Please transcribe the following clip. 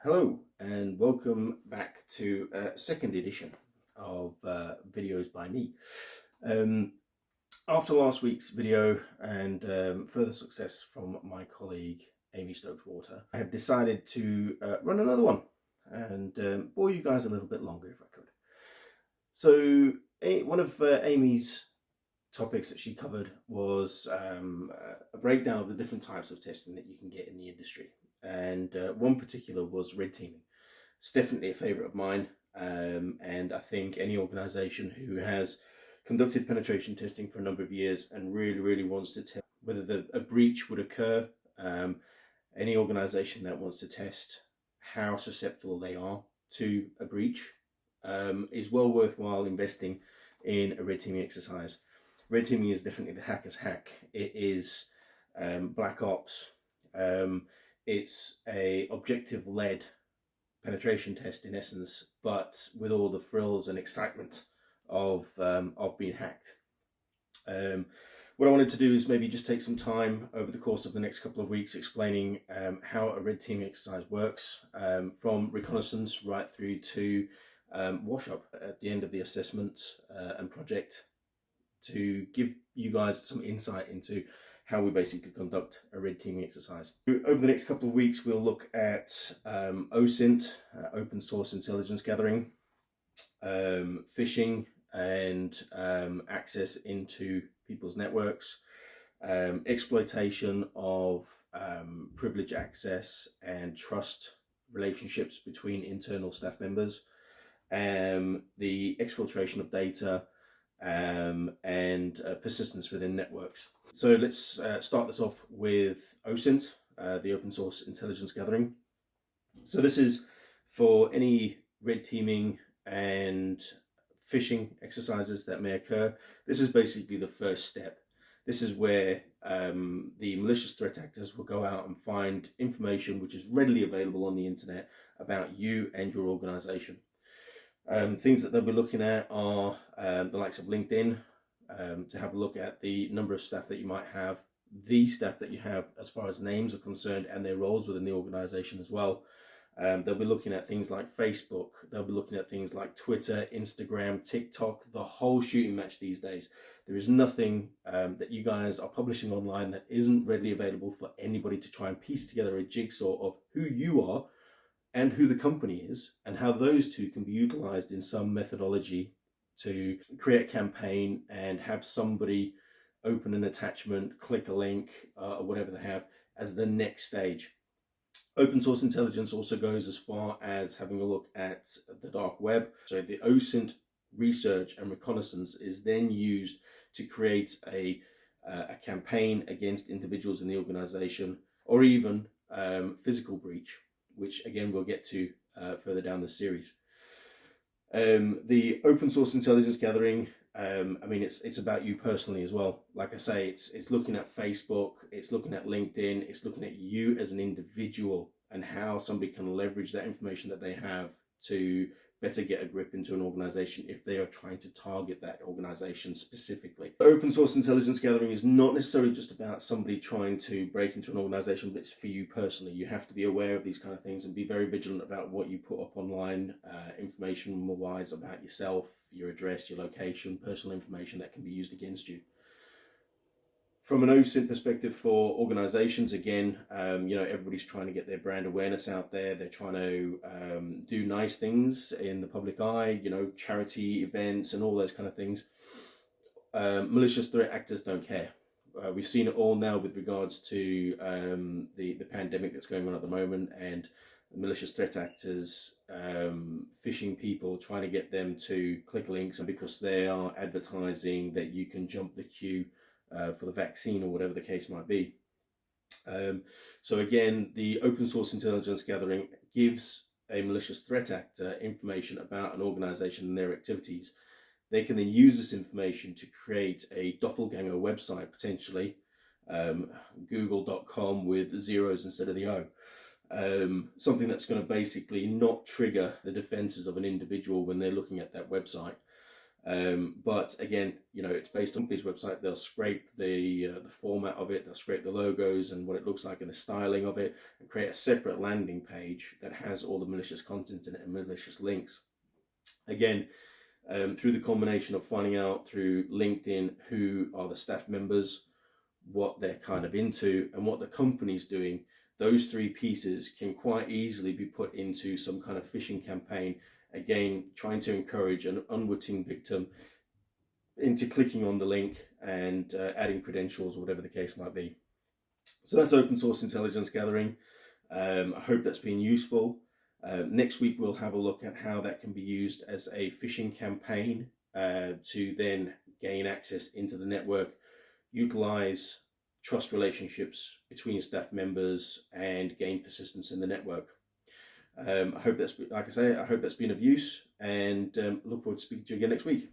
Hello and welcome back to a second edition of videos by me. After last week's video and further success from my colleague Amy Stokes-Water, I have decided to run another one and bore you guys a little bit longer if I could. So one of Amy's topics that she covered was a breakdown of the different types of testing that you can get in the industry. And one particular was red teaming. It's definitely a favorite of mine, and I think any organization who has conducted penetration testing for a number of years and really wants to test whether a breach would occur, any organization that wants to test how susceptible they are to a breach is well worthwhile investing in a red teaming exercise. Red teaming is definitely the hacker's hack. It is black ops. It's a objective-led penetration test in essence, but with all the frills and excitement of being hacked. What I wanted to do is maybe just take some time over the course of the next couple of weeks explaining how a red teaming exercise works, from reconnaissance right through to wash up at the end of the assessment and project, to give you guys some insight into how we basically conduct a red teaming exercise. Over the next couple of weeks, we'll look at OSINT, open source intelligence gathering, phishing and access into people's networks, exploitation of privilege access and trust relationships between internal staff members, the exfiltration of data, and persistence within networks. So let's start this off with OSINT, the open source intelligence gathering. So this is for any red teaming and phishing exercises that may occur. This is basically the first step. This is where the malicious threat actors will go out and find information which is readily available on the internet about you and your organization. Things that they'll be looking at are the likes of LinkedIn, to have a look at the number of staff that you might have, the staff that you have as far as names are concerned and their roles within the organization as well. They'll be looking at things like Facebook, they'll be looking at things like Twitter, Instagram, TikTok, the whole shooting match these days. There is nothing that you guys are publishing online that isn't readily available for anybody to try and piece together a jigsaw of who you are and who the company is, and how those two can be utilized in some methodology to create a campaign and have somebody open an attachment, click a link, or whatever they have as the next stage. Open source intelligence also goes as far as having a look at the dark web. So the OSINT research and reconnaissance is then used to create a campaign against individuals in the organization, or even physical breach, which again we'll get to further down the series. The open source intelligence gathering, I mean, it's about you personally as well. Like I say, it's looking at Facebook, it's looking at LinkedIn, it's looking at you as an individual and how somebody can leverage that information that they have to better get a grip into an organization if they are trying to target that organization specifically. Open source intelligence gathering is not necessarily just about somebody trying to break into an organization, but it's for you personally. You have to be aware of these kind of things and be very vigilant about what you put up online, information-wise about yourself, your address, your location, personal information that can be used against you. From an OSINT perspective for organizations, again, everybody's trying to get their brand awareness out there. They're trying to do nice things in the public eye, charity events and all those kind of things. Malicious threat actors don't care. We've seen it all now with regards to the pandemic that's going on at the moment, and malicious threat actors phishing people, trying to get them to click links because they are advertising that you can jump the queue for the vaccine or whatever the case might be. So again, the open source intelligence gathering gives a malicious threat actor information about an organization and their activities. They can then use this information to create a doppelganger website, potentially, google.com with zeros instead of the O. Something that's going to basically not trigger the defenses of an individual when they're looking at that website. But again, it's based on his website. They'll scrape the format of it, they'll scrape the logos and what it looks like and the styling of it, and create a separate landing page that has all the malicious content in it and malicious links. Again, through the combination of finding out through LinkedIn who are the staff members, what they're kind of into, and what the company's doing, those three pieces can quite easily be put into some kind of phishing campaign. Again, trying to encourage an unwitting victim into clicking on the link and adding credentials or whatever the case might be. So that's open source intelligence gathering. I hope that's been useful. Next week we'll have a look at how that can be used as a phishing campaign to then gain access into the network, utilize trust relationships between staff members, and gain persistence in the network. I hope that's, like I say, I hope that's been of use, and look forward to speaking to you again next week.